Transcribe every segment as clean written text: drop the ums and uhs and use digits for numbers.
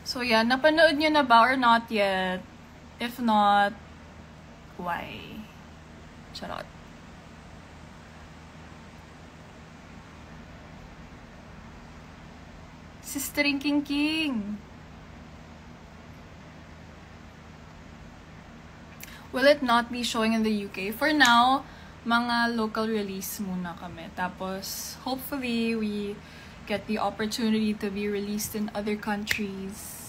So yeah, napanood nyo na ba or not yet? If not, why? Charot. Sistering King King. Will it not be showing in the UK? For now, mga local release muna kami. Tapos, hopefully, we get the opportunity to be released in other countries.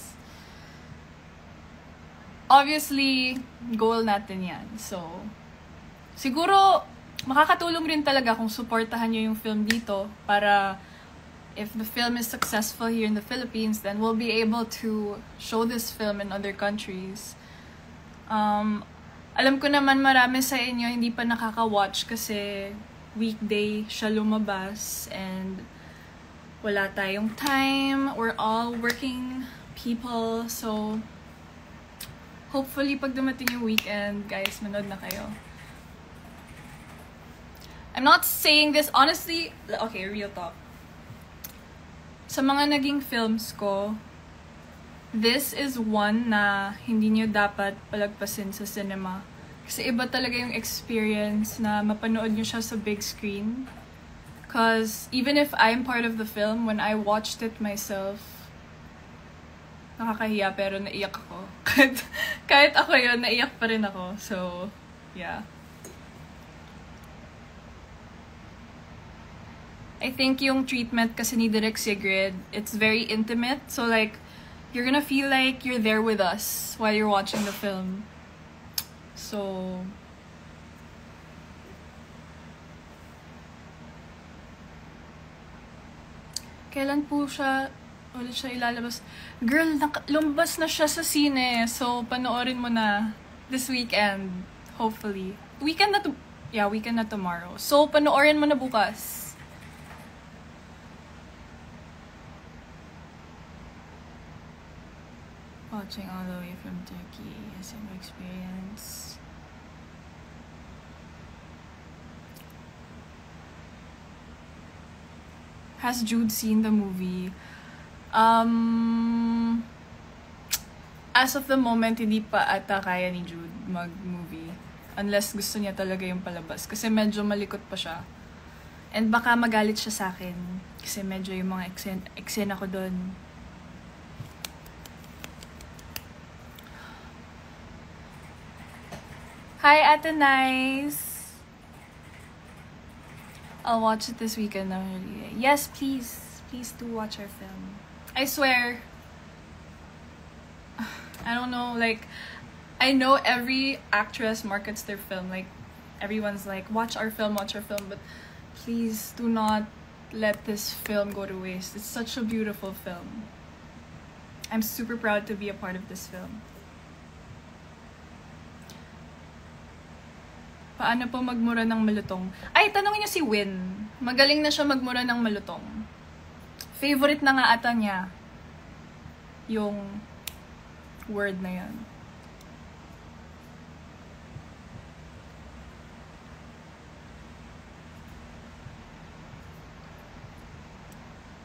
Obviously, goal natin yan. So, siguro, makakatulong rin talaga kung supportahan nyo yung film dito para if the film is successful here in the Philippines, then we'll be able to show this film in other countries. Alam ko naman marami sa inyo hindi pa nakaka-watch kasi weekday siya lumabas and wala tayong time. We're all working people. So, hopefully pag dumating yung weekend, guys, manood na kayo. I'm not saying this, honestly, okay, real talk. Sa mga naging films ko, this is one na hindi nyo dapat palagpasin sa cinema. Kasi iba talaga yung experience na mapanood nyo siya sa big screen. Because even if I'm part of the film, when I watched it myself, nakakahiya pero naiyak ako. Kahit ako yun, naiyak pa rin ako. So, yeah. I think yung treatment kasi ni Direk Sigrid, it's very intimate. So like, you're gonna feel like you're there with us while you're watching the film. So, kailan po siya ulit siya ilalabas? Girl, lumabas na siya sa sine. So, panoorin mo na this weekend. Hopefully. Weekend na tomorrow. So, panoorin mo na bukas. Watching all the way from Turkey has an experience. Has Jude seen the movie? As of the moment, hindi pa ata kaya ni Jude mag-movie. Unless gusto niya talaga yung palabas. Kasi medyo malikot pa siya. And baka magalit siya sa akin. Kasi medyo yung mga eksena ko doon. Hi, Ate Nice! I'll watch it this weekend. Yes, please. Please do watch our film. I swear. I don't know, like, I know every actress markets their film. Like, everyone's like, watch our film. But please do not let this film go to waste. It's such a beautiful film. I'm super proud to be a part of this film. Paano po magmura ng malutong? Ay, tanongin niyo si Win. Magaling na siya magmura ng malutong. Favorite na nga ata niya yung word na yan.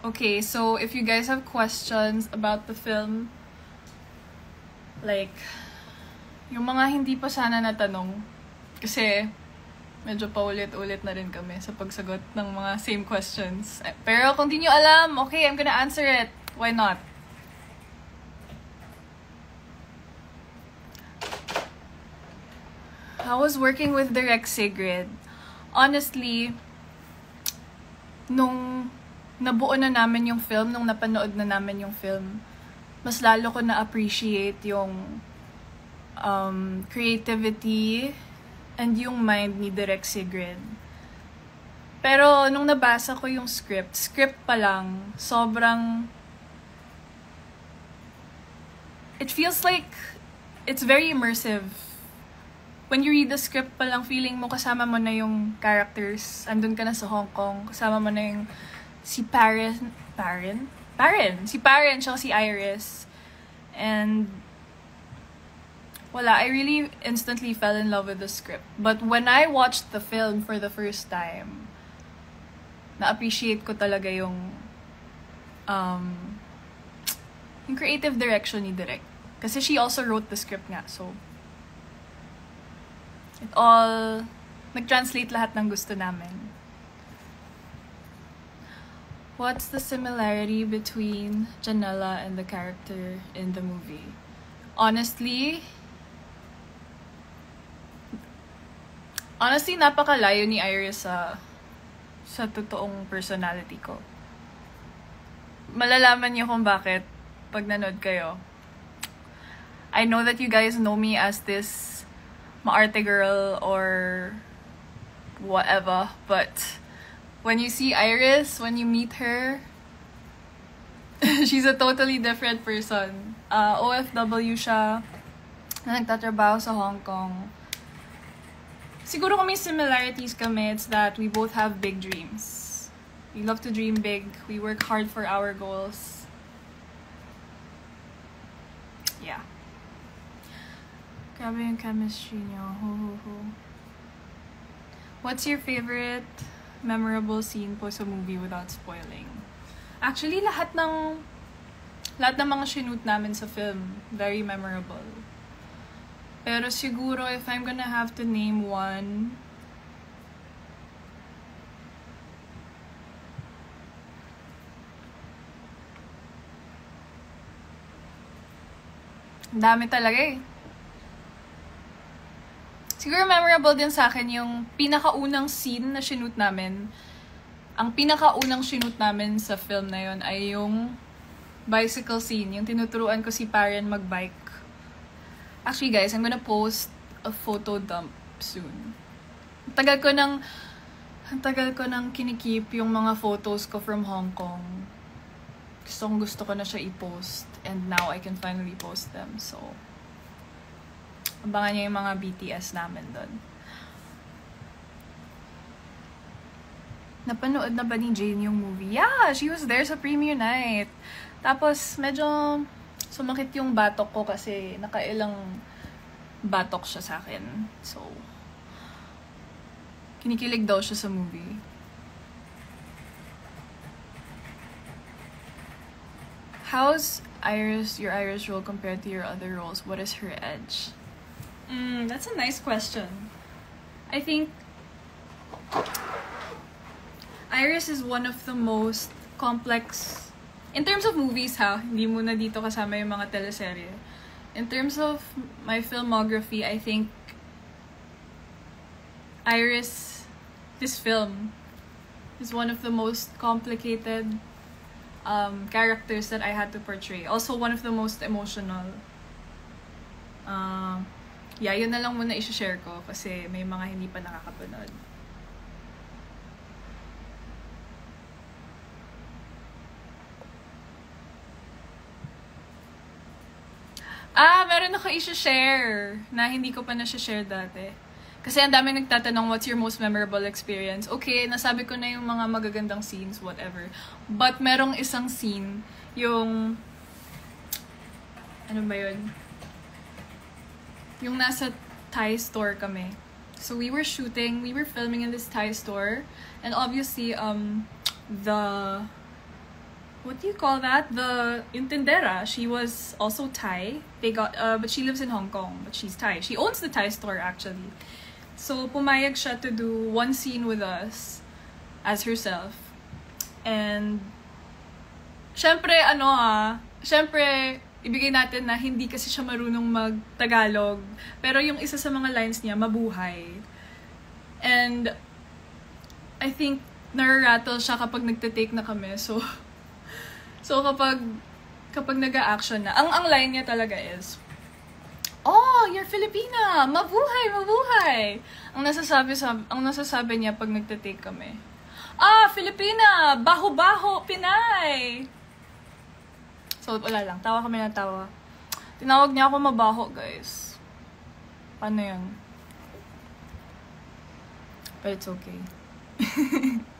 Okay, so if you guys have questions about the film, like, yung mga hindi pa sana natanong, kasi medyo paulit-ulit na rin kami sa pagsagot ng mga same questions. Pero kung di nyo alam, okay, I'm gonna answer it. Why not? How was working with Direk Sigrid? Honestly, nung nabuo na namin yung film, nung napanood na namin yung film, mas lalo ko na-appreciate yung creativity and yung mind ni Direk Sigrid. Pero nung nabasa ko yung script pa lang, sobrang... It feels like it's very immersive. When you read the script pa lang, feeling mo kasama mo na yung characters. Andun ka na sa Hong Kong. Kasama mo na yung si Paren, tsaka si Iris. And I really instantly fell in love with the script. But when I watched the film for the first time, na-appreciate ko talaga yung yung creative direction ni Direk. Kasi she also wrote the script nga, so it all, nag-translate lahat ng gusto namin. What's the similarity between Janella and the character in the movie? Honestly, napakalayo ni Iris sa totoong personality ko. Malalaman niyo kung bakit pag nanood kayo. I know that you guys know me as this maarte girl or whatever, but when you see Iris, when you meet her, she's a totally different person. OFW siya, na nagtatrabaho sa Hong Kong. Siguro kung may similarities kami, it's that we both have big dreams. We love to dream big. We work hard for our goals. Yeah. Grabe yung chemistry niyo. What's your favorite memorable scene po sa movie without spoiling? Actually, lahat ng mga shoot namin sa film, very memorable. Pero siguro, if I'm gonna have to name one, dami talaga eh. Siguro memorable din sa akin yung pinakaunang scene na shoot namin. Ang pinakaunang shoot namin sa film na yon ay yung bicycle scene. Yung tinuturuan ko si Paren magbike. Actually guys, I'm gonna post a photo dump soon. Ang tagal ko nang kinikip yung mga photos ko from Hong Kong. Gusto ko na siya i-post. And now I can finally post them. So, abangan niyo yung mga BTS namin doon. Napanood na ba ni Jane yung movie? Yeah, she was there sa premiere night. Tapos, medyo sumakit yung batok ko kasi nakailang batok siya sa akin. So, kinikilig daw siya sa movie. How's your Iris role compared to your other roles? What is her edge? That's a nice question. I think Iris is one of the most complex, in terms of movies ha, hindi muna dito kasama yung mga teleserye. In terms of my filmography, I think Iris, this film, is one of the most complicated characters that I had to portray. Also, one of the most emotional. Yeah, yun na lang muna i-share ko kasi may mga hindi pa nakakapanood. Meron ako i-share na hindi ko pa na-share dati. Kasi ang dami nagtatanong, what's your most memorable experience? Okay, nasabi ko na yung mga magagandang scenes, whatever. But merong isang scene, yung... Ano ba yun? Yung nasa Thai store kami. So we were filming in this Thai store. And obviously, what do you call that? Yung tindera, she was also Thai. But she lives in Hong Kong, but she's Thai. She owns the Thai store, actually. So, pumayag siya to do one scene with us as herself. And, syempre, ibigay natin na hindi kasi siya marunong mag-Tagalog. Pero yung isa sa mga lines niya, mabuhay. And, I think, nararattle siya kapag nagte-take na kami. So kapag nag-a-action na, ang line niya talaga is, "Oh, you're Filipina! Mabuhay, mabuhay!" Ang nasasabi niya pag nagte-take kami, Filipina! Baho-baho! Pinay! So, wala lang. Tawa kami na tawa. Tinawag niya ako mabaho, guys. Paano yun? But it's okay.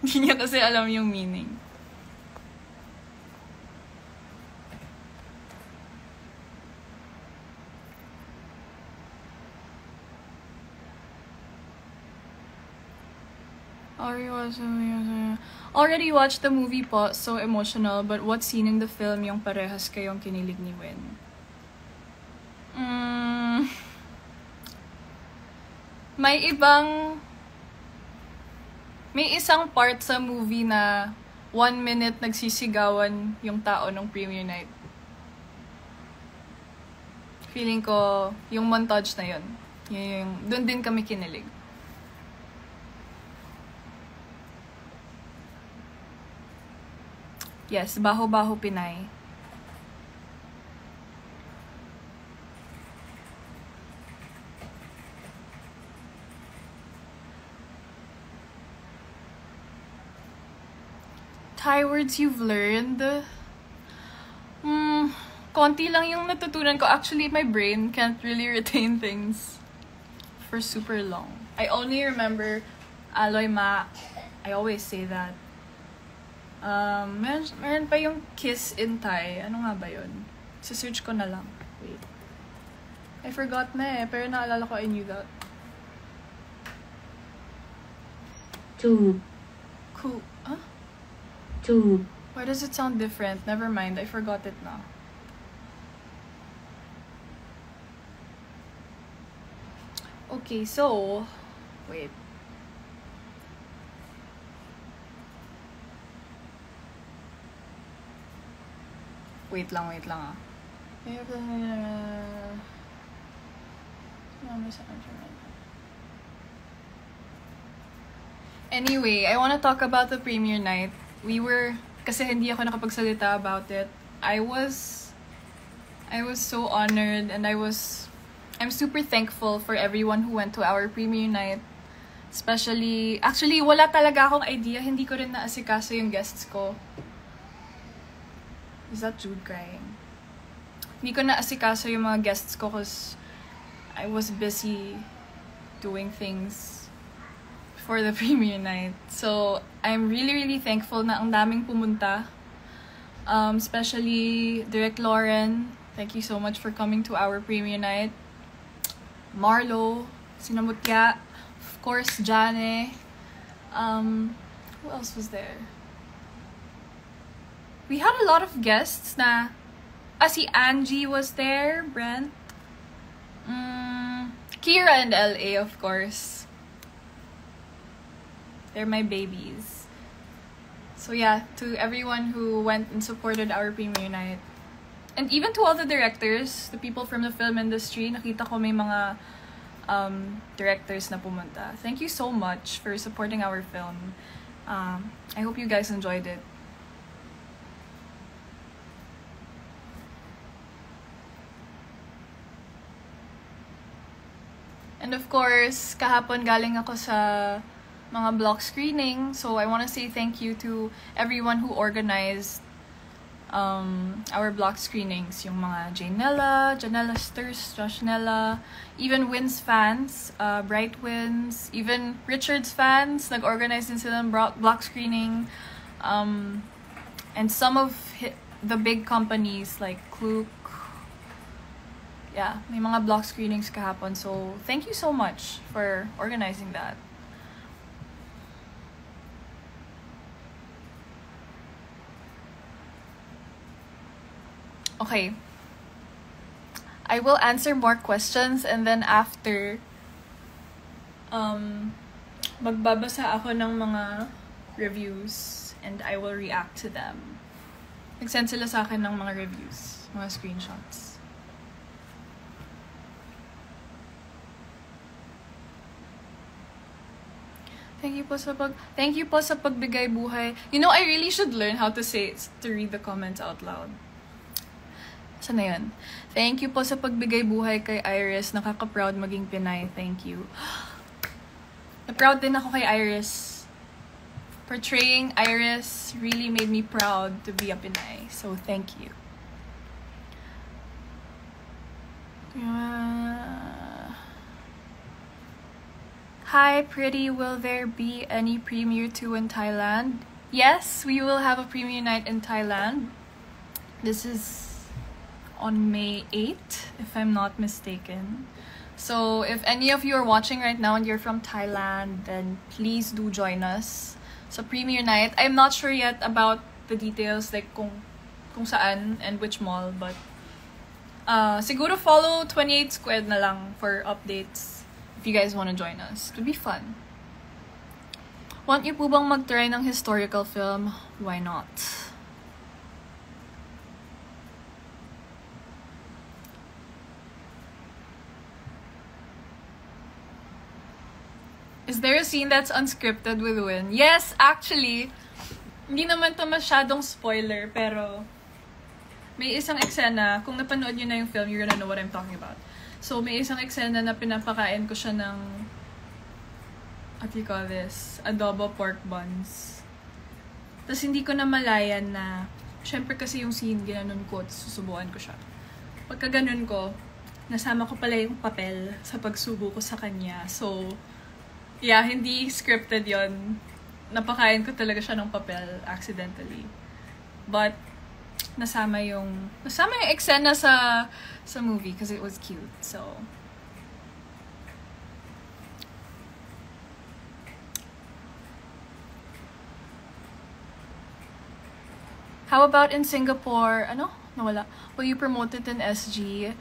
Hindi niya kasi alam yung meaning. Already watched the movie po, so emotional, but what scene in the film yung parehas kayong kinilig ni Win? May isang part sa movie na 1 minute nagsisigawan yung tao ng premiere night. Feeling ko, yung montage na yun. Doon din kami kinilig. Yes, Baho-Baho Pinay. Thai words you've learned? Konti lang yung natutunan ko. Actually, my brain can't really retain things for super long. I only remember Aloy Ma. I always say that. Meron pa yung kiss in Thai. Ano nga ba yun? Search ko na lang. Wait. I forgot na eh. Pero naalala ko I knew that. Tube. Cool. Huh? Tube. Why does it sound different? Never mind. I forgot it now. Okay, so... Wait. Wait lang ah. Anyway, I want to talk about the premiere night. Kasi hindi ako nakapagsalita about it. I was so honored and I'm super thankful for everyone who went to our premiere night. Actually, wala talaga akong idea. Hindi ko rin naasikaso yung guests ko. Is that Jude crying? Hindi ko naasikaso yung mga guests ko because I was busy doing things for the premiere night. So, I'm really, really thankful na ang daming pumunta. Especially Direk Lauren. Thank you so much for coming to our premiere night. Marlo, Sinamutya, of course, Jane. Who else was there? We had a lot of guests na... si Angie was there, Brent. Kira and LA, of course. They're my babies. So yeah, to everyone who went and supported our premiere night. And even to all the directors, the people from the film industry, nakita ko may mga directors na pumunta. Thank you so much for supporting our film. I hope you guys enjoyed it. And of course, kahapon galing ako sa mga block screening. So I want to say thank you to everyone who organized our block screenings. Yung mga Janella Sturs, Joshnella, even Wins fans, Bright Wins, even Richard's fans, nag-organize din sila ng block screening. And some of the big companies like Klook, yeah, may mga block screenings kahapon. So, thank you so much for organizing that. Okay. I will answer more questions and then after, magbabasa ako ng mga reviews and I will react to them. Nag-send sila sa akin ng mga reviews, mga screenshots. Thank you po sa pagbigay buhay. You know, I really should learn how to read the comments out loud. Saan na yun? Thank you po sa pagbigay buhay kay Iris. Nakaka-proud maging Pinay. Thank you. Na-proud din ako kay Iris. Portraying Iris really made me proud to be a Pinay. So, thank you. Hi, pretty. Will there be any premiere 2 in Thailand? Yes, we will have a premiere night in Thailand. This is on May 8th, if I'm not mistaken. So if any of you are watching right now and you're from Thailand, then please do join us sa premiere night. I'm not sure yet about the details, like kung saan and which mall, but siguro follow 28 Squared na lang for updates if you guys want to join us. It'll be fun. Want niyo po bang mag-try ng historical film? Why not? Is there a scene that's unscripted with Win? Yes, actually. Hindi naman to masyadong spoiler, pero may isang eksena, kung napanood nyo na yung film, you're gonna know what I'm talking about. So, may isang eksena na pinapakain ko siya ng, what do you call this? Adobo pork buns. Tapos hindi ko na malayan na, syempre kasi yung scene, ginanon ko, susubuan ko siya. Pagka ganun ko, nasama ko pala yung papel sa pagsubo ko sa kanya. So, yeah, hindi scripted yon. Napakain ko talaga siya ng papel accidentally. But nasama yung eksena sa movie because it was cute. So how about in Singapore? Ano? Nawala. Will you promote it in SG?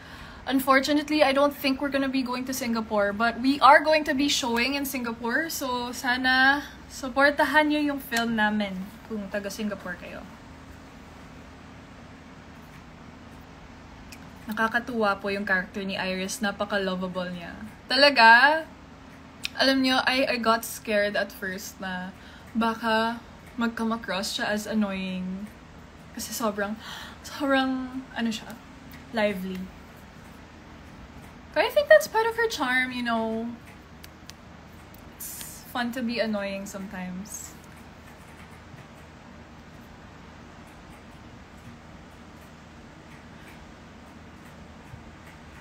Unfortunately, I don't think we're gonna be going to Singapore, but we are going to be showing in Singapore. So, sana supportahan nyo yung film namin kung taga Singapore kayo. Nakakatuwa po yung character ni Iris. Napaka-lovable niya. Talaga, alam nyo, I got scared at first na baka mag-come across siya as annoying. Kasi sobrang, ano siya, lively. But I think that's part of her charm, you know. It's fun to be annoying sometimes.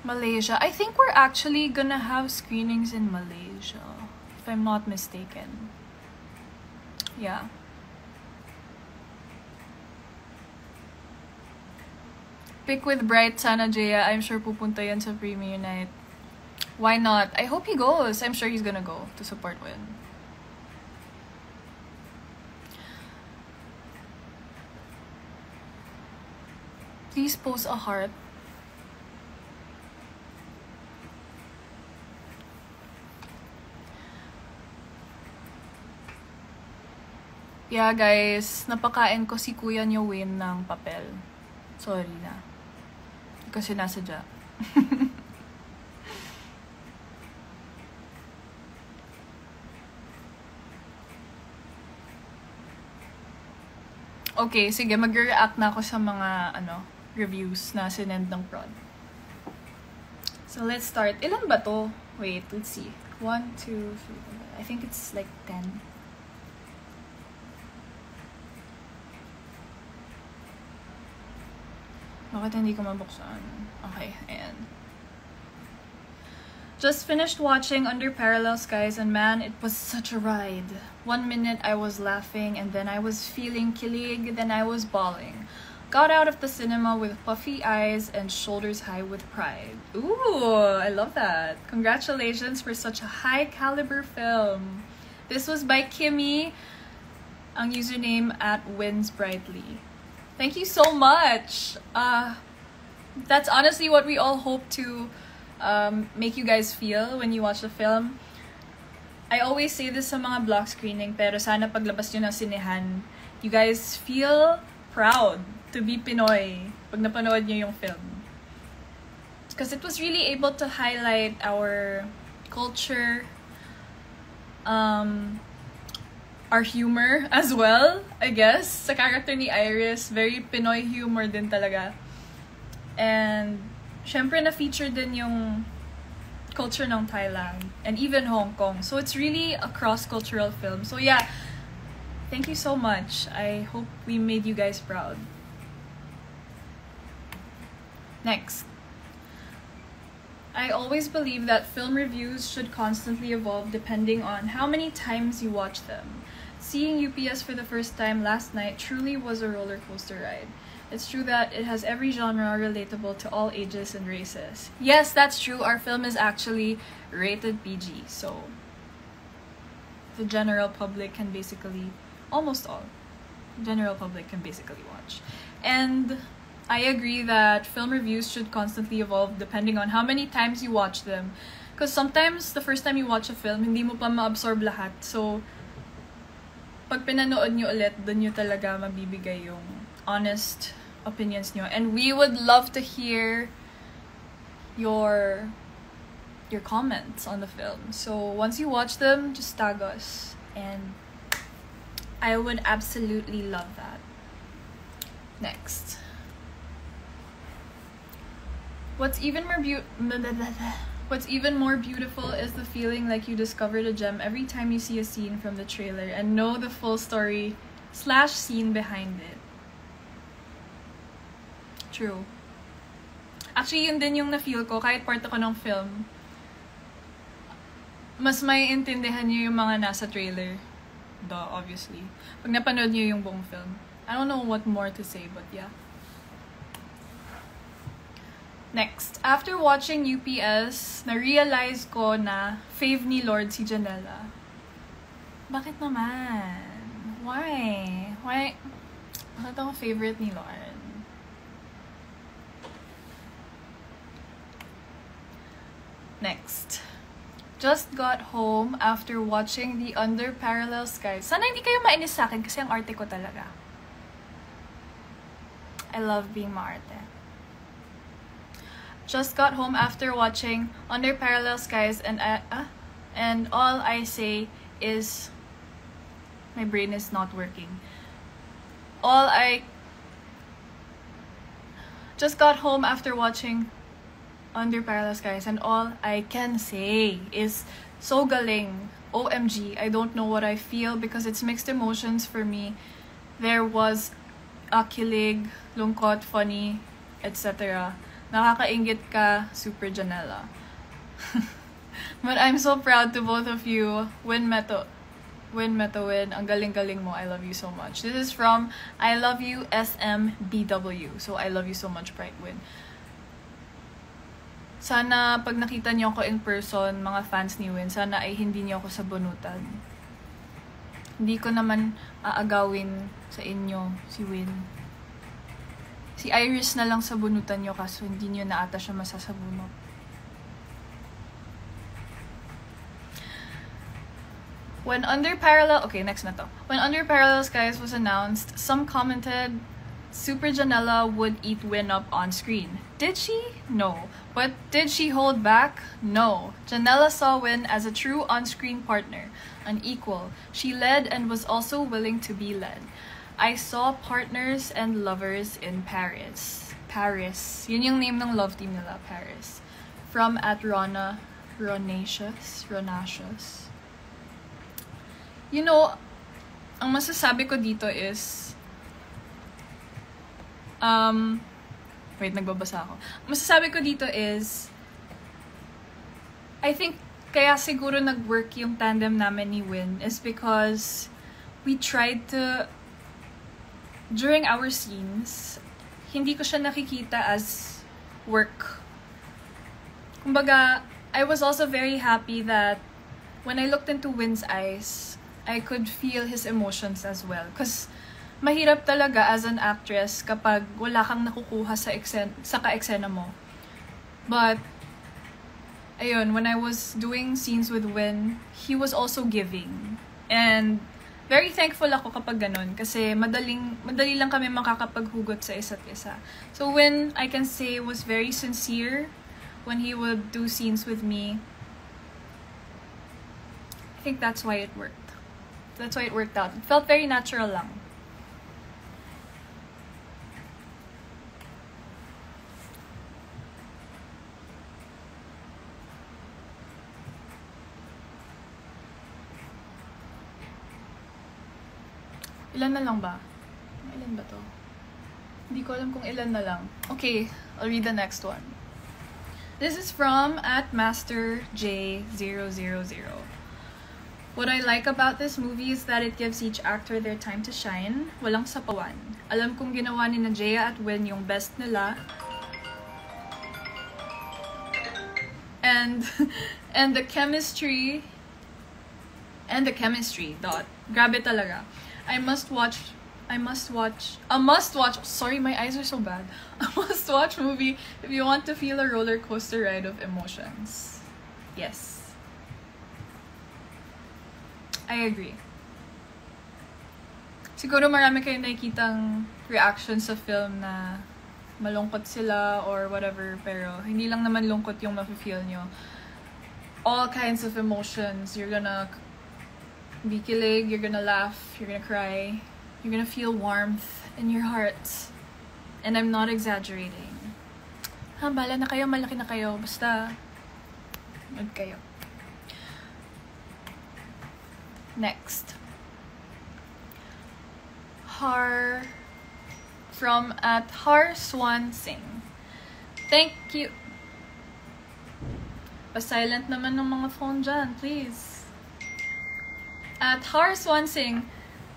Malaysia. I think we're actually gonna have screenings in Malaysia, if I'm not mistaken. Yeah. Pick with Bright Sana Jaya. I'm sure pupunta yan sa premiere night. Why not? I hope he goes. I'm sure he's gonna go to support Win. Please post a heart. Yeah, guys. Napakain ko si Kuya niyo Win ng papel. Sorry na. Kasi nasadya. Okay, sige, mag-react na ako sa mga reviews na sinend ng prod. So let's start. Ilan ba to? Wait, let's see. 1, 2, 3. I think it's like 10. Bakit hindi ko mabuksan? Okay, ayan. Just finished watching Under Parallel Skies and man, it was such a ride. 1 minute I was laughing and then I was feeling kilig, then I was bawling. Got out of the cinema with puffy eyes and shoulders high with pride. Ooh, I love that. Congratulations for such a high caliber film. This was by Kimmy, ang username at Wins Brightly. Thank you so much. That's honestly what we all hope to make you guys feel when you watch the film. I always say this sa mga block screening, pero sana paglabas nyo ng sinehan, you guys feel proud to be Pinoy pag napanood nyo yung film. Because it was really able to highlight our culture, our humor as well, I guess. Sa character ni Iris, very Pinoy humor din talaga. And, syempre na-feature din yung culture ng Thailand and even Hong Kong. So, it's really a cross-cultural film. So, yeah, thank you so much. I hope we made you guys proud. Next. I always believe that film reviews should constantly evolve depending on how many times you watch them. Seeing UPS for the first time last night truly was a roller coaster ride. It's true that it has every genre relatable to all ages and races. Yes, that's true. Our film is actually rated PG, so the general public can basically, almost all, general public can basically watch. And I agree that film reviews should constantly evolve depending on how many times you watch them. Because sometimes, the first time you watch a film, hindi mo pa ma-absorb lahat. So, pag pinanood nyo ulit, dun nyo talaga mabibigay yung honest opinions nyo. And we would love to hear your comments on the film. So, once you watch them, just tag us. And I would absolutely love that. Next. What's even more beautiful is the feeling like you discovered a gem every time you see a scene from the trailer and know the full story / scene behind it. True. Actually, yun din yung na-feel ko kahit part ako ng film. Mas may intindihan niyo yung mga nasa trailer. Duh, obviously. Pag napanood niyo yung buong film. I don't know what more to say, but yeah. Next, after watching UPS, na-realize ko na fave ni Lord si Janella. Bakit naman? Why? Bakit ako favorite ni Lord? Next. Just got home after watching the Under Parallel Skies. Sana hindi kayo mainis sa akin kasi ang arte ko talaga. I love being maarte. Just got home after watching Under Parallel Skies and all I say is my brain is not working. Just got home after watching Under Parallel Skies and all I can say is so galing. OMG, I don't know what I feel because it's mixed emotions for me. There was kilig, lungkot, funny, etc. Nakakaingit ka, Super Janella. But I'm so proud to both of you. Win Meto win. Ang galing-galing mo. I love you so much. This is from I Love You SMBW. So I love you so much, Bright Win. Sana pag nakita niyo ako in person, mga fans ni Win, sana ay hindi niyo ako sabunutan. Hindi ko naman aagawin sa inyo si Win. Si Iris na lang sabunutan nyo kaso hindi nyo na ata siya masasabunot. When Under Parallel Skies was announced, some commented Super Janella would eat Win up on screen. Did she? No. But did she hold back? No. Janella saw Win as a true on-screen partner, an equal. She led and was also willing to be led. I saw partners and lovers in Paris. Paris. Yun yung name ng love team nila, Paris. From Ronacious. You know, ang masasabi ko dito is wait, nagbabasa ako. Masasabi ko dito is I think kaya siguro nag-work yung tandem namin ni Win is because we tried to during our scenes, hindi ko siya nakikita as work. Kumbaga, I was also very happy that when I looked into Win's eyes, I could feel his emotions as well. Because mahirap talaga as an actress kapag wala kang nakukuha sa ka-eksena mo. But, ayun, when I was doing scenes with Win, he was also giving. And very thankful ako kapag ganun kasi madali lang kami makakapaghugot sa isa't isa. So when I can say was very sincere when he would do scenes with me, I think that's why it worked. That's why it worked out. It felt very natural lang. Ilan na lang ba? Ilan ba to? Hindi ko alam kung ilan na lang. Okay, I'll read the next one. This is from @MasterJ000. What I like about this movie is that it gives each actor their time to shine. Walang sapawan. Alam kong ginawa ni Jaya at Win yung best nila. And and the chemistry dot. Grabe talaga. A must watch. Sorry, my eyes are so bad. A must watch movie if you want to feel a roller coaster ride of emotions. Yes. I agree. Siguro marami kayong nakikitang reactions sa film na malungkot sila or whatever, pero hindi lang naman lungkot yung mafe-feel nyo. All kinds of emotions. You're gonna be kilig, you're gonna laugh, you're gonna cry, you're gonna feel warmth in your heart. And I'm not exaggerating. Bala na kayo, malaki na kayo. Basta, good kayo. Next. From at Har Swan Singh. Thank you. Pa-silent naman ng mga phone dyan, please. At Har Swan Singh.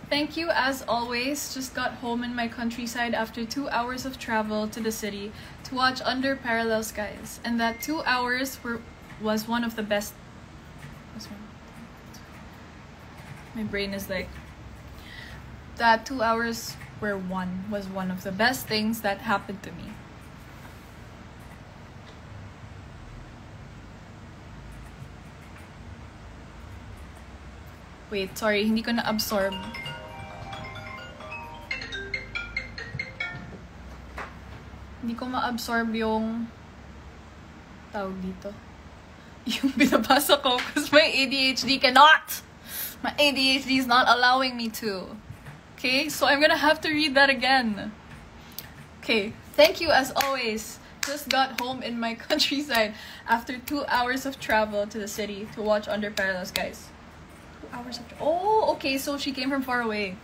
Thank you as always. Just got home in my countryside after 2 hours of travel to the city to watch Under Parallel Skies. And that 2 hours was one of the best. My brain is like, that 2 hours was one of the best things that happened to me. Wait, sorry, hindi ko na-absorb. Hindi ko ma-absorb yung tawag dito. Yung binabasa ko because my ADHD cannot! My ADHD is not allowing me to. Okay, so I'm gonna have to read that again. Okay, thank you as always. Just got home in my countryside after 2 hours of travel to the city to watch Under Parallel Skies. 2 hours of oh, okay, so she came from far away.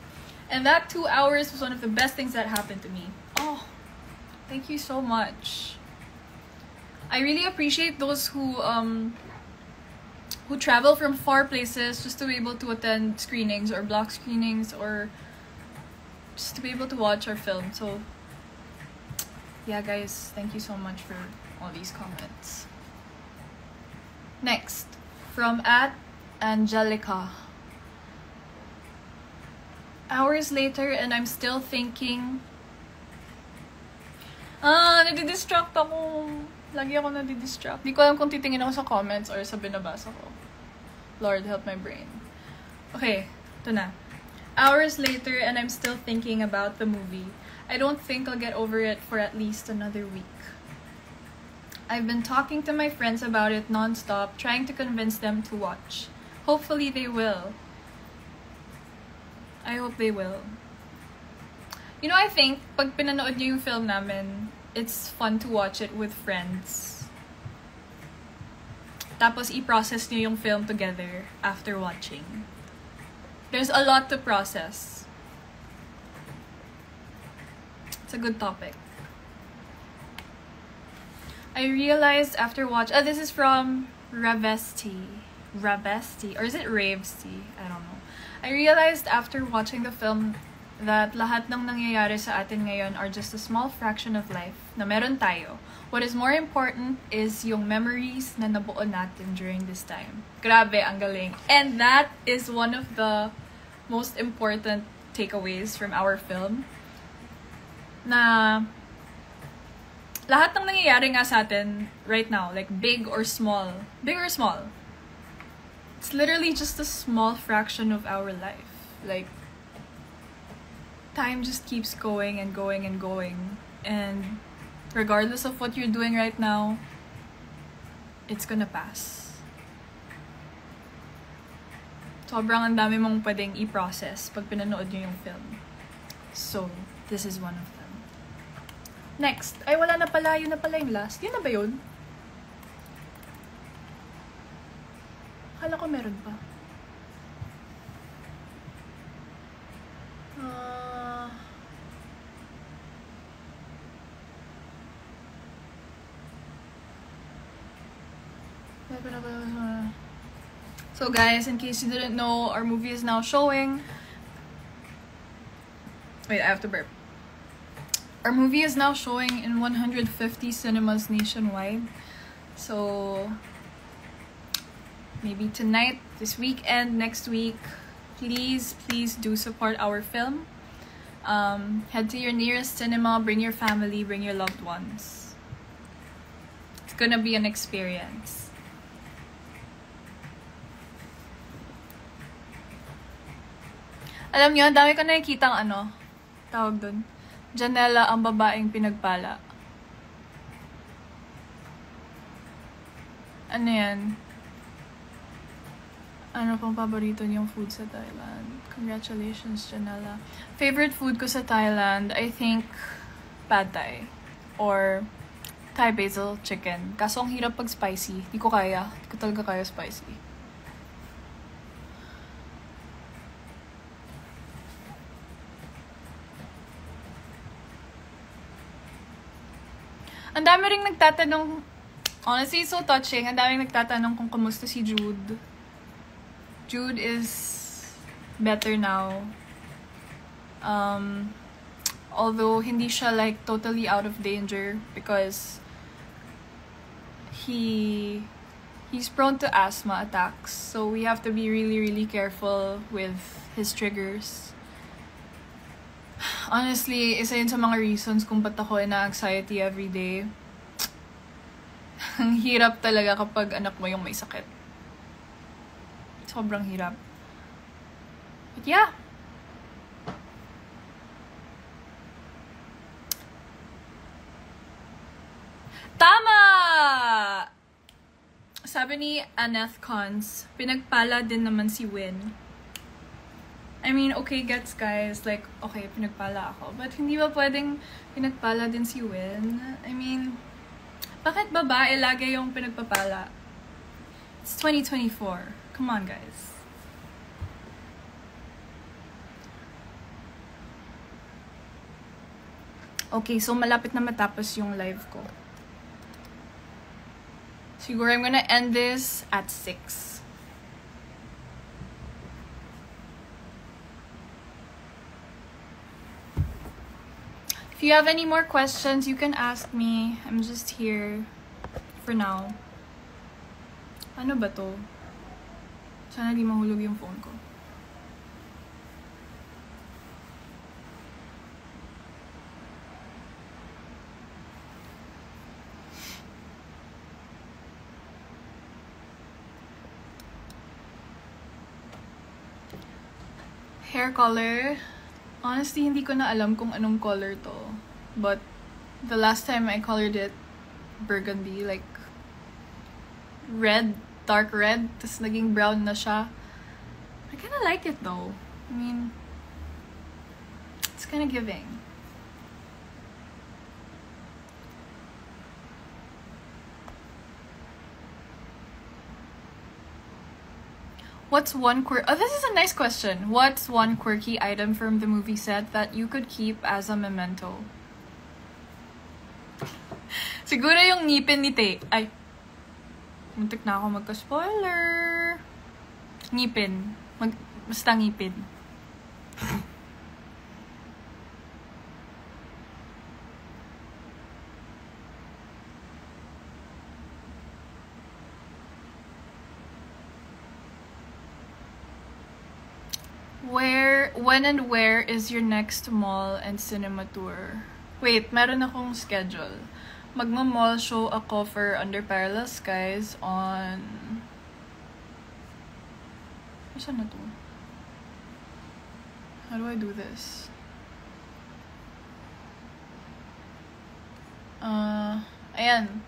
And that 2 hours was one of the best things that happened to me. Oh, thank you so much. I really appreciate those who travel from far places just to be able to attend screenings or block screenings or just to be able to watch our film. So yeah, guys, thank you so much for all these comments. Next, from at Angelica. Hours later and I'm still thinking. Nadidistract ako. Lagi ako nadidistract. Di ko alam kung titingin ako sa comments or sa binabasa ko. Lord, help my brain. Okay, ito na. Hours later and I'm still thinking about the movie. I don't think I'll get over it for at least another week. I've been talking to my friends about it non-stop, trying to convince them to watch. Hopefully they will. I hope they will. You know, I think, pag pinanood niyo yung film namin, it's fun to watch it with friends. Tapos i-process niyo yung film together after watching. There's a lot to process. It's a good topic. I realized after this is from Ravesti. Or is it Ravesti? I don't know. I realized after watching the film that lahat ng nangyayari sa atin ngayon are just a small fraction of life na meron tayo. What is more important is yung memories na nabuo natin during this time. Grabe, ang galing. And that is one of the most important takeaways from our film. Na lahat ng nangyayari nga sa atin right now, like big or small, it's literally just a small fraction of our life. Like, time just keeps going and going and going. And regardless of what you're doing right now, it's gonna pass. Sobrang ang dami mong pwedeng i-process pag pinanood nyo yung film. So, this is one of them. Next. Ay, wala na pala. Yun na pala yung last. Yun na ba yun? Akala ko meron pa. So guys, in case you didn't know, our movie is now showing. Wait, I have to burp. Our movie is now showing in 150 cinemas nationwide. So maybe tonight, this weekend, next week, please do support our film. Head to your nearest cinema, bring your family, bring your loved ones. It's gonna be an experience. Alam niyo, ang dami ko nakikitang tawag dun, Janela ang babaeng pinagpala. Ano yan? Ano pang paborito niyong food sa Thailand? Congratulations, Janela. Favorite food ko sa Thailand, I think, pad thai. Or Thai basil chicken. Kaso ang hirap pag spicy. Di ko kaya. Di ko talaga kaya spicy. Ang dami ring nagtatanong, honestly, so touching. Ang daming nagtatanong kung kamusta si Jude. Jude is better now. Although hindi siya like totally out of danger because he's prone to asthma attacks. So we have to be really careful with his triggers. Honestly, isa yun sa mga reasons kung ba't ako na-anxiety everyday. Ang hirap talaga kapag anak mo yung may sakit. Sobrang hirap. But yeah. Tama! Sabi ni Aneth Cons, pinagpala din naman si Win. I mean, okay, gets guys. Like, okay, pinagpala ako. But hindi ba pwedeng pinagpala din si Win? I mean, bakit babae lagi yung pinagpapala? It's 2024. Come on, guys. Okay, so malapit na matapos yung live ko. Siguro I'm gonna end this at 6. If you have any more questions, you can ask me. I'm just here for now. Ano ba to? Sana di mahulog yung phone ko. Hair color. Honestly, hindi ko na alam kung anong color to. But the last time I colored it burgundy, like red, dark red, tas naging brown na siya. I kinda like it though. I mean, it's kinda giving. What's one oh, this is a nice question. What's one quirky item from the movie set that you could keep as a memento? Siguro yung ngipin ni Tay. Ay. Muntik na ako magka-spoiler. Ngipin. Basta ngipin. When and where is your next mall and cinema tour? Wait, meron akong schedule. Magma-mall show ako for Under Parallel Skies on... Saan na to? How do I do this? Ayan.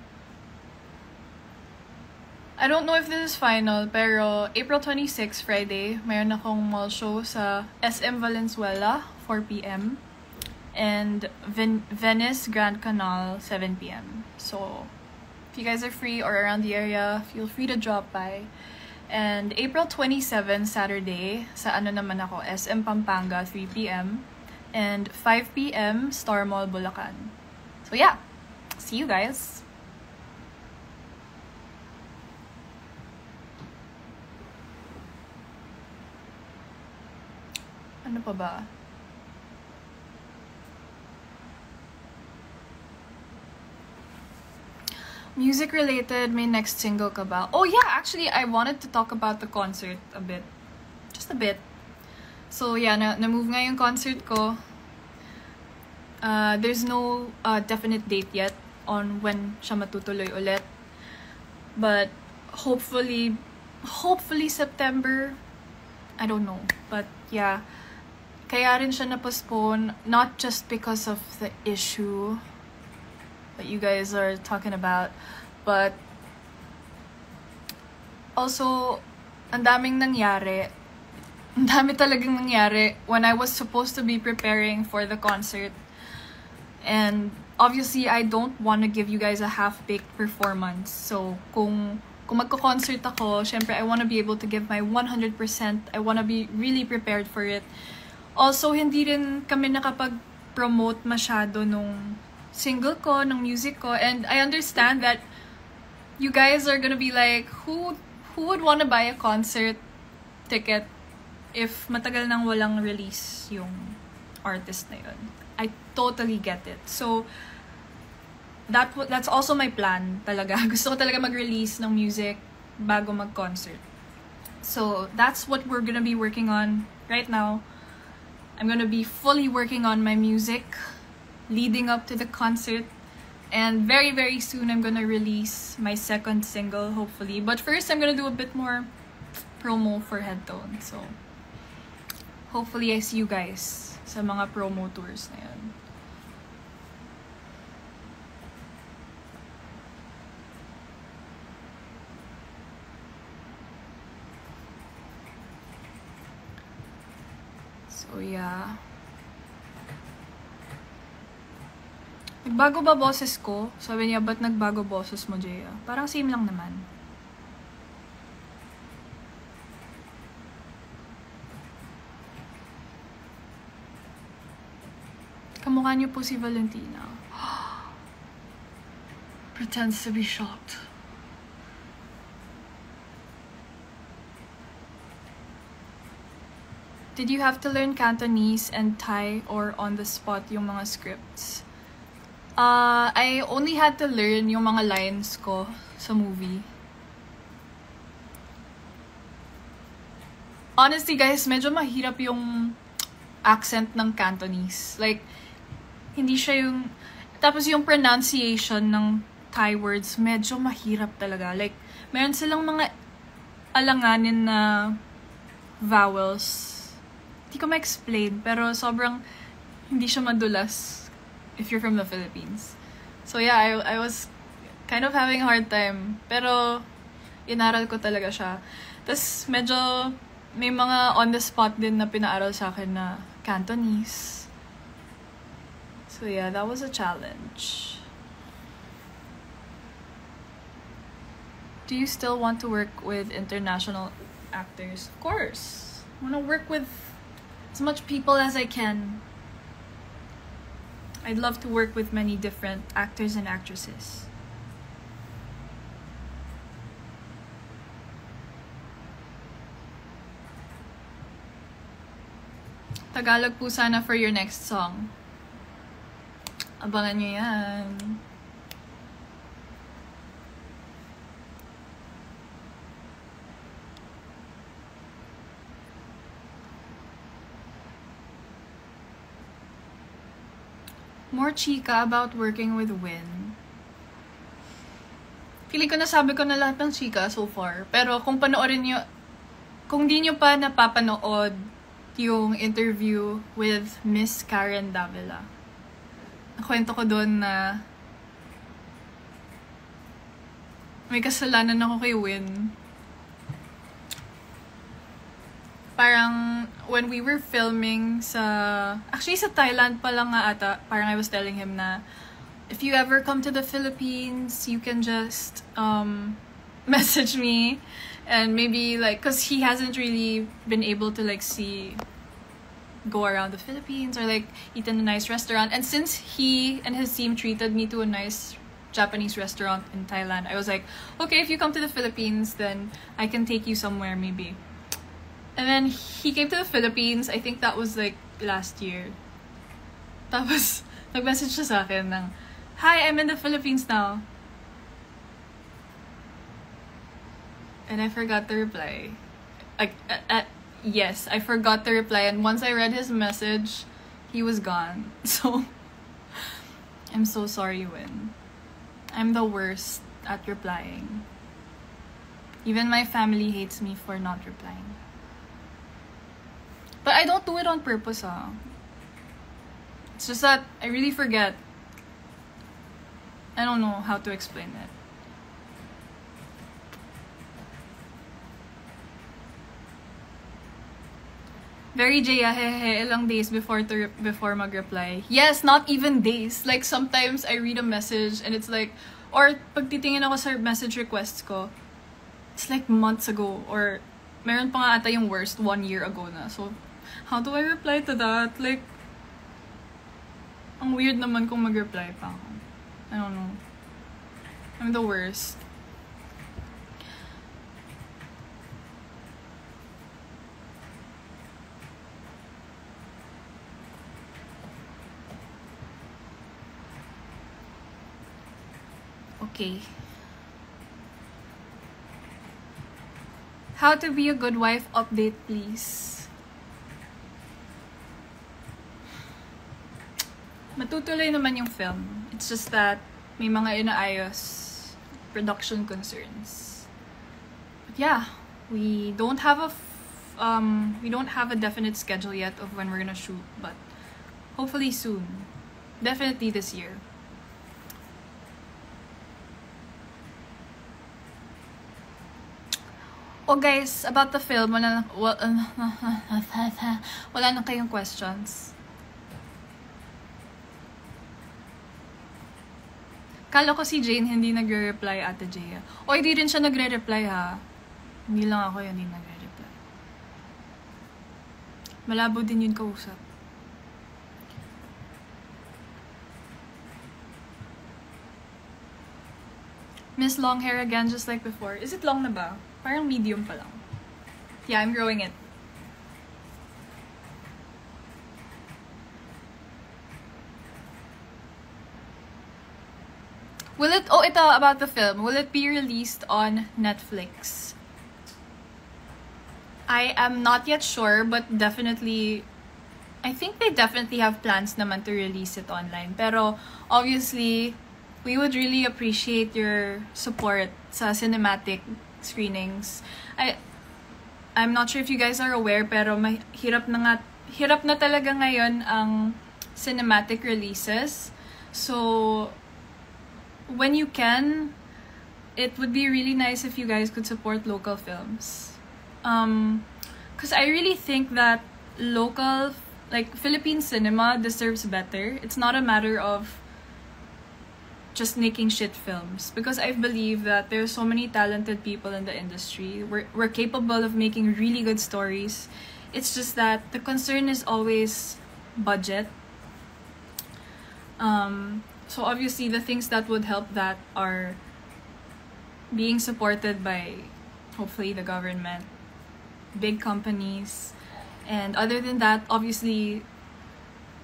I don't know if this is final, pero April 26, Friday, mayroon akong mall show sa SM Valenzuela, 4 p.m. And Venice Grand Canal, 7 p.m. So, if you guys are free or around the area, feel free to drop by. And April 27, Saturday, sa ano naman ako, SM Pampanga, 3 p.m. And 5 p.m, Star Mall, Bulacan. So yeah, see you guys! Ano pa ba? Music related, may next single ka ba? Oh yeah, actually, I wanted to talk about the concert a bit. Just a bit. So yeah, na-move nga yung concert ko. There's no definite date yet on when siya matutuloy ulit. But hopefully September. I don't know. But yeah, kaya rin siya na-postpone, not just because of the issue that you guys are talking about, but also, ang daming nangyari. Ang dami talagang nangyari when I was supposed to be preparing for the concert. And obviously, I don't want to give you guys a half-baked performance. So, kung magko-concert ako, syempre, I want to be able to give my 100%. I want to be really prepared for it. Also, hindi rin kami nakapag-promote masyado nung single ko, ng music ko. And I understand that you guys are gonna be like, who would want to buy a concert ticket if matagal nang walang release yung artist na yun? I totally get it. So, that's also my plan talaga. Gusto ko talaga mag-release ng music bago mag-concert. So, that's what we're gonna be working on right now. I'm gonna be fully working on my music leading up to the concert. And very, very soon, I'm gonna release my second single, hopefully. But first, I'm gonna do a bit more promo for Headtone. So, hopefully, I see you guys sa mga promo tours na yun. So, yeah. Nagbago ba boses ko? Sabi niya, ba't nagbago boses mo, Jaya? Parang same lang naman. Kamukha niyo po si Valentina. Pretends to be shocked. Did you have to learn Cantonese and Thai or on the spot yung mga scripts? I only had to learn yung mga lines ko sa movie. Honestly, guys, medyo mahirap yung accent ng Cantonese. Like, hindi siya yung... Tapos yung pronunciation ng Thai words, medyo mahirap talaga. Like, meron silang mga alanganin na vowels. Hindi ko ma-explain, pero sobrang hindi siya madulas if you're from the Philippines. So yeah, I was kind of having a hard time. Pero, inaral ko talaga siya. Tapos, medyo may mga on-the-spot din na pinaaral sa akin na Cantonese. So yeah, that was a challenge. Do you still want to work with international actors? Of course. I want to work with as much people as I can. I'd love to work with many different actors and actresses. Tagalog po sana for your next song. Abangan nyo yan. More chika about working with Win. Feeling ko nasabi ko na lahat ng chika so far. Pero kung panoorin nyo, kung di nyo pa napapanood yung interview with Miss Karen Davila, nakwento ko doon na may kasalanan ako kay Win. Parang, when we were filming actually sa Thailand pa lang nga ata, parang I was telling him na, if you ever come to the Philippines, you can just, message me, and maybe, like, cause he hasn't really been able to, like, go around the Philippines, or, like, eat in a nice restaurant, and since he and his team treated me to a nice Japanese restaurant in Thailand, I was like, okay, if you come to the Philippines, then I can take you somewhere, maybe. And then he came to the Philippines. I think that was like last year. Tapos, nag-message siya sa akin ng, "Hi, I'm in the Philippines now." And I forgot to reply. Yes, I forgot to reply. And once I read his message, he was gone. So, I'm so sorry, Win. I'm the worst at replying. Even my family hates me for not replying. But I don't do it on purpose, It's just that I really forget. I don't know how to explain it. Very Jaya, hehe, ilang days before mag-reply. Yes, not even days. Like, sometimes I read a message and it's like, or pag titingin ako sa message requests ko, it's like months ago. Or, meron pa nga ata yung worst 1 year ago na. So, how do I reply to that? Like, ang weird naman kung mag-reply pa ako. I don't know. I'm the worst. Okay. How to be a good wife update, please. Matutuloy naman yung film. It's just that may mga inaayos production concerns. But yeah, we don't have a definite schedule yet of when we're gonna shoot, but hopefully soon. Definitely this year. Oh guys, about the film, wala na kayong questions. Kala ko si Jane hindi nagre-reply, Ate Jaya. O, hindi rin siya nagre-reply, ha? Hindi lang ako yung hindi nagre-reply. Malabo din yun kausap. Miss long hair again, just like before. Is it long na ba? Parang medium pa lang. Yeah, I'm growing it. Ito about the film. Will it be released on Netflix? I am not yet sure, but definitely, I think they definitely have plans naman to release it online. Pero, obviously, we would really appreciate your support sa cinematic screenings. I'm not sure if you guys are aware, pero hirap na talaga ngayon ang cinematic releases. So, when you can, it would be really nice if you guys could support local films. Because I really think that local, like, Philippine cinema deserves better. It's not a matter of just making shit films, because I believe that there's so many talented people in the industry. We're capable of making really good stories. It's just that the concern is always budget. So obviously the things that would help that are being supported by, hopefully, the government, big companies, and other than that, obviously,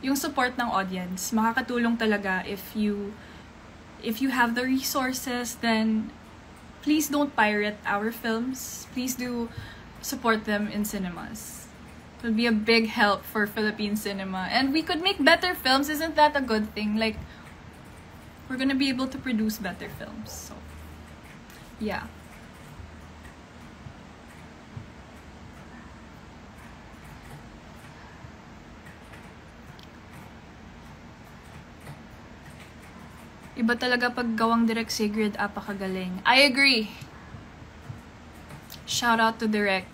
yung support ng audience, makakatulong talaga if you have the resources. Then please don't pirate our films. Please do support them in cinemas. It would be a big help for Philippine cinema. And we could make better films. Isn't that a good thing? Like, we're gonna be able to produce better films. So, yeah. Iba talaga pag gawang Direk Sigrid, apakagaling. I agree. Shout out to Direk.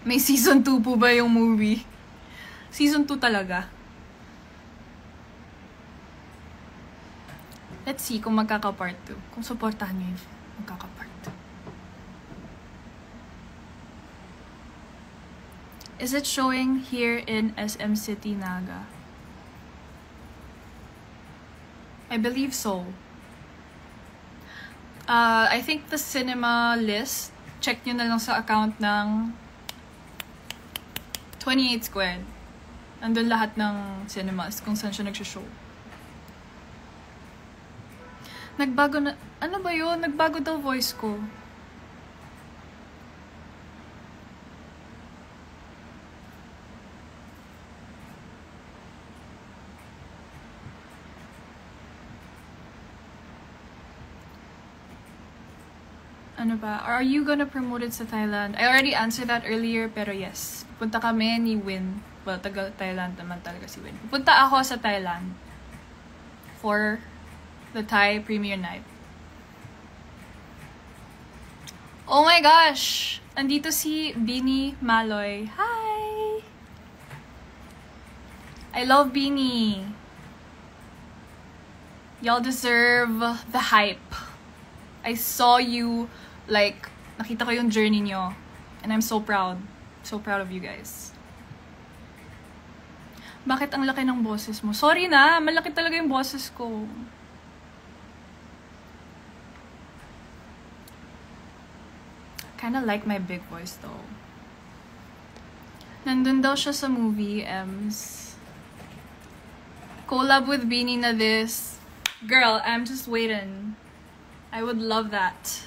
May season 2 po ba yung movie? Season 2 talaga. Let's see kung magkaka-part 2. Kung supportahan nyo yung magkaka-part 2. Is it showing here in SM City, Naga? I believe so. I think the cinema list check nyo na lang sa account ng 28 Squared. Andun lahat ng cinemas kung saan siya nagsishow. Nagbago na... Ano ba yun? Nagbago daw voice ko. Ano ba? Are you gonna promote it sa Thailand? I already answered that earlier, pero yes. Pupunta kami ni Win. Well, taga Thailand naman talaga si Win. Pupunta ako sa Thailand for the Thai premiere night. Oh my gosh! Andito si Beanie Maloy. Hi! I love Beanie. Y'all deserve the hype. I saw you, like, nakita ko yung journey nyo. And I'm so proud. So proud of you guys. Bakit ang laki ng boses mo? Sorry na, malaki talaga yung boses ko. Kinda like my big voice though. Nandun daw siya sa movie, Ems. Collab with Beanie na this. Girl, I'm just waiting. I would love that.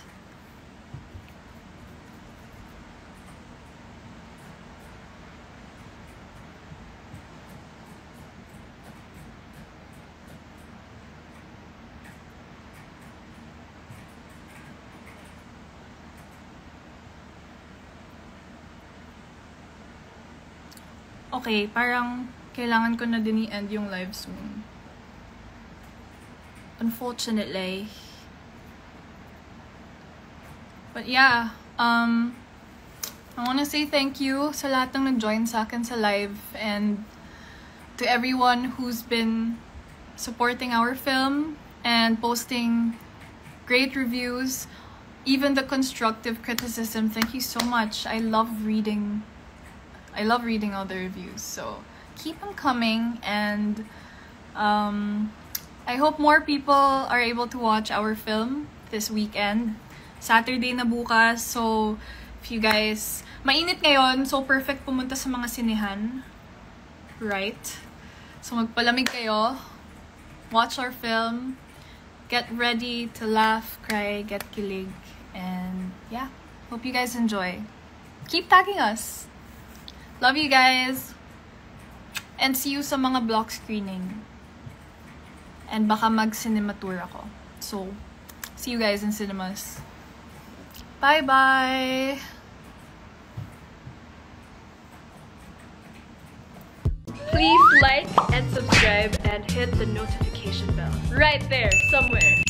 Okay, parang kailangan ko na din i-end yung live soon. Unfortunately. But yeah, I want to say thank you sa lahat ng nag-join sa akin sa live and to everyone who's been supporting our film and posting great reviews, even the constructive criticism. Thank you so much. I love reading all the reviews, so keep them coming, and I hope more people are able to watch our film this weekend. Saturday na bukas, so if you guys... Mainit ngayon, so perfect pumunta sa mga sinehan. Right? So magpalamig kayo. Watch our film. Get ready to laugh, cry, get kilig. And yeah, hope you guys enjoy. Keep tagging us. Love you guys. And see you sa mga block screening. And baka mag-cinema tour ako. So, see you guys in cinemas. Bye-bye! Please like and subscribe and hit the notification bell right there somewhere.